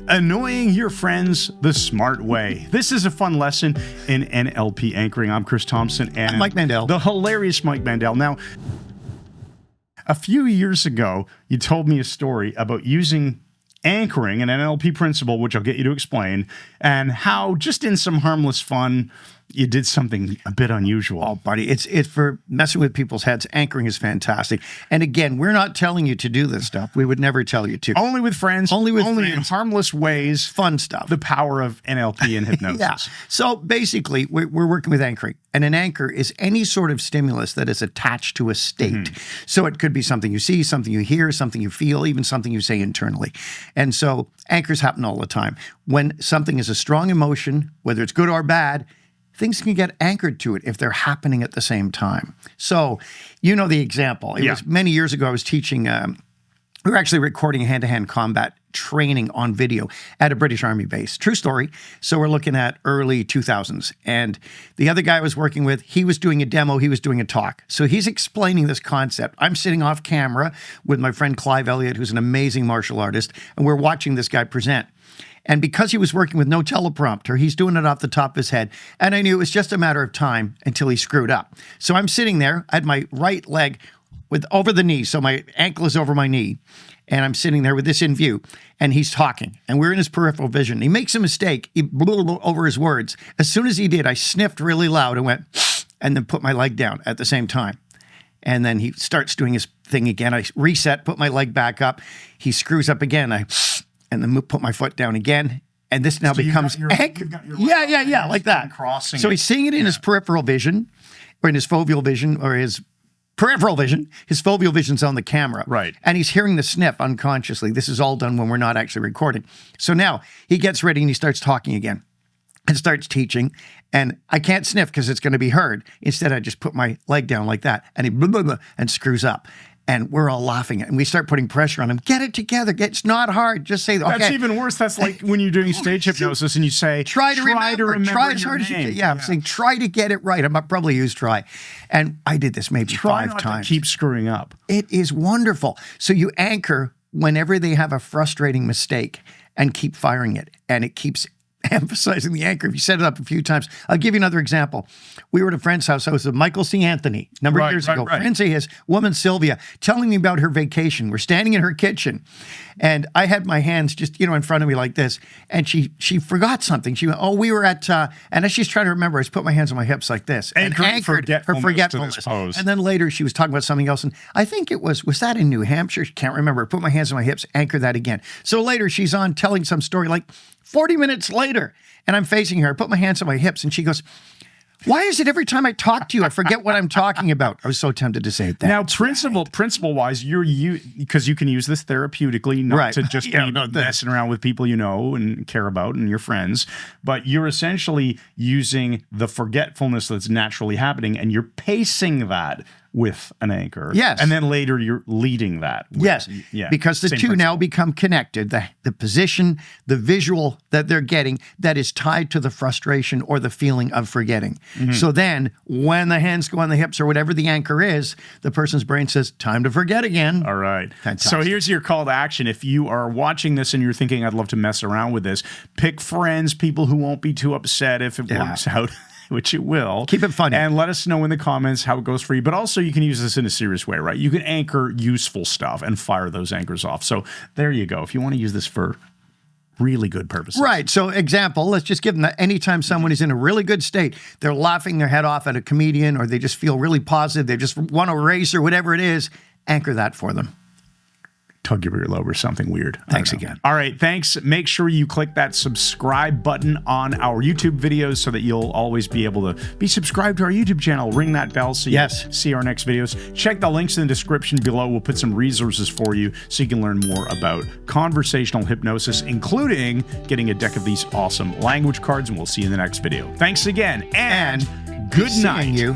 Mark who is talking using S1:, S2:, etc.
S1: Annoying your friends the smart way. This is a fun lesson in NLP anchoring. I'm Chris Thompson and
S2: I'm Mike Mandel.
S1: The hilarious Mike Mandel. Now, a few years ago, you told me a story about using anchoring, an NLP principle, which I'll get you to explain, and how just in some harmless fun, you did something a bit unusual.
S2: Oh, buddy, it's for messing with people's heads. Anchoring is fantastic. And again, we're not telling you to do this stuff. We would never tell you to.
S1: Only with friends.
S2: Only
S1: in
S2: friends.
S1: Harmless ways.
S2: Fun stuff.
S1: The power of NLP and hypnosis.
S2: Yeah. So basically, we're working with anchoring. And an anchor is any sort of stimulus that is attached to a state. So it could be something you see, something you hear, something you feel, even something you say internally. And so anchors happen all the time. When something is a strong emotion, whether it's good or bad, things can get anchored to it if they're happening at the same time. So, you know the example. It was many years ago, I was teaching, we were actually recording hand-to-hand combat training on video at a British Army base. True story. So we're looking at early 2000s. And the other guy I was working with, he was doing a demo, he was doing a talk. So he's explaining this concept. I'm sitting off camera with my friend Clive Elliott, who's an amazing martial artist, and we're watching this guy present. And because he was working with no teleprompter, he's doing it off the top of his head. And I knew it was just a matter of time until he screwed up. So I'm sitting there, I had my right leg over the knee, so my ankle is over my knee. And I'm sitting there with this in view, and he's talking, and we're in his peripheral vision. He makes a mistake, he blew over his words. As soon as he did, I sniffed really loud and went, and then put my leg down at the same time. And then he starts doing his thing again. I reset, put my leg back up. He screws up again. And then put my foot down again. And this now becomes anchor. Yeah, like that.
S1: Crossing
S2: so he's seeing it in his peripheral vision, or in his foveal vision, or his peripheral vision. His foveal vision's on the camera.
S1: Right.
S2: And he's hearing the sniff unconsciously. This is all done when we're not actually recording. So now he gets ready and he starts talking again and starts teaching. And I can't sniff because it's going to be heard. Instead, I just put my leg down like that. And he blah, blah, blah, and screws up. And we're all laughing. And we start putting pressure on him. Get it together. It's not hard. Just say, okay.
S1: That's even worse. That's like when you're doing stage hypnosis and you say,
S2: try to remember
S1: try
S2: as hard as you can.
S1: Yeah,
S2: I'm saying, try to get it right. I might probably use try. And I did this maybe
S1: try
S2: 5
S1: not
S2: times.
S1: To keep screwing up.
S2: It is wonderful. So you anchor whenever they have a frustrating mistake and keep firing it. And it keeps emphasizing the anchor. If you set it up a few times. I'll give you another example. We were at a friend's house. I was with Michael C. Anthony a number of years ago. Friend say his woman, Sylvia, telling me about her vacation. We're standing in her kitchen. And I had my hands just, in front of me like this. And she forgot something. She went, we were at, and as she's trying to remember, I just put my hands on my hips like this. And anchored her forgetfulness. And then later she was talking about something else. And I think was that in New Hampshire? Can't remember. I put my hands on my hips, anchor that again. So later she's on telling some story like 40 minutes later, and I'm facing her. I put my hands on my hips, and she goes, why is it every time I talk to you, I forget what I'm talking about? I was so tempted to say that.
S1: Now, principle-wise, because you can use this therapeutically, not to just be messing around with people you know and care about and your friends, but you're essentially using the forgetfulness that's naturally happening, and you're pacing that with an anchor.
S2: Yes.
S1: And then later you're leading that.
S2: Yes.
S1: Yeah.
S2: Because the two now become connected. The position, the visual that they're getting that is tied to the frustration or the feeling of forgetting. So then when the hands go on the hips or whatever the anchor is, the person's brain says, time to forget again.
S1: All right.
S2: Fantastic.
S1: So here's your call to action. If you are watching this and you're thinking, I'd love to mess around with this, pick friends, people who won't be too upset if it works out. Which it will.
S2: Keep it funny.
S1: And let us know in the comments how it goes for you. But also you can use this in a serious way, right? You can anchor useful stuff and fire those anchors off. So there you go. If you want to use this for really good purposes.
S2: Right. So example, let's just give them that anytime someone is in a really good state, they're laughing their head off at a comedian or they just feel really positive, they just want to race or whatever it is, anchor that for them.
S1: Tug your earlobe or something weird.
S2: Thanks again.
S1: All right, thanks. Make sure you click that subscribe button on our YouTube videos so that you'll always be able to be subscribed to our YouTube channel. Ring that bell so you see our next videos. Check the links in the description below. We'll put some resources for you so you can learn more about conversational hypnosis, including getting a deck of these awesome language cards, and we'll see you in the next video. Thanks again, and good night.
S2: You.